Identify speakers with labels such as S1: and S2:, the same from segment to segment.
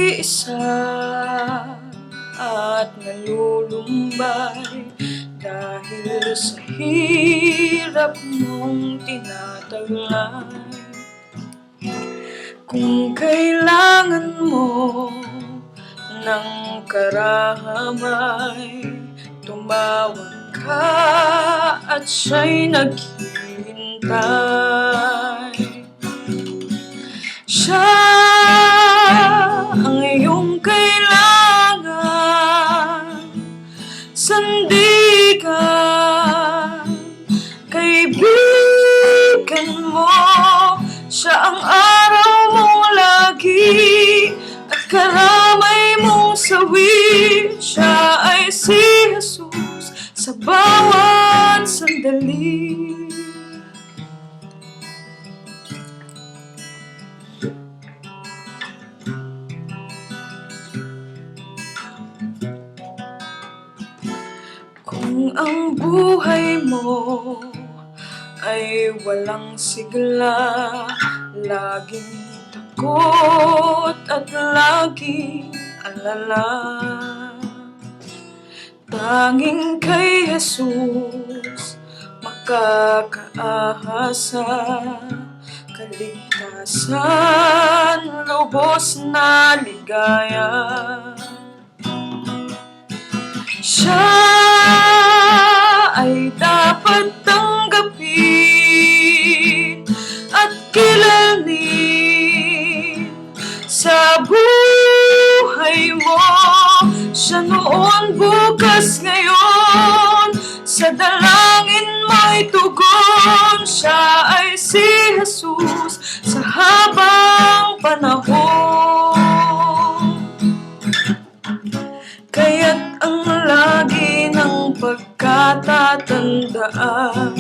S1: nag-iisa at nalulumbay dahil sa hirap mong tinataglay. Kung kailangan mo ng karamay, tumawag ka at siya'y naghihintay. Siya ang iyong kailangan, sandigan, kaibigan mo. Siya ang araw mo lagi at karamay mong sawi. Siya ay si Jesus sa bawat sandali. Kung ang buhay mo ay walang sigla, laging takot at laging alala, tanging kay Jesus makakaahasa, kaligtasan, lubos na ligaya. Siya ay dapat tanggapin at kilalin sa buhay mo. Siya noon, bukas, ngayon, sa dalangin mo'y tugon. Siya ay si Jesus sa habang panahon. Kaya't ang lagi ng pagkatatandaan,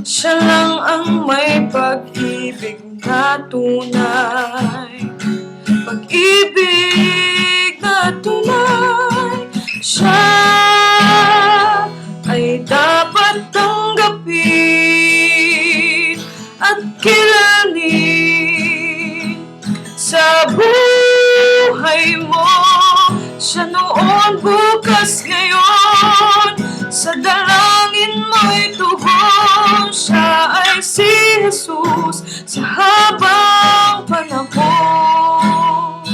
S1: siya lang ang may pag-ibig na tunay, pag-ibig na tunay. Siya ay dapat tanggapin at kilalin sa buhay mo. Siya noon, bukas, ngayon, sa dalangin mo'y tugon. Siya ay si Jesus sa habang panahon.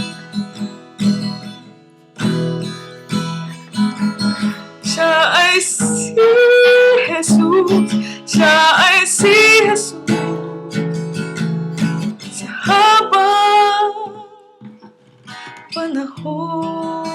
S1: Siya ay si Jesus, siya ay si Jesus sa habang panahon.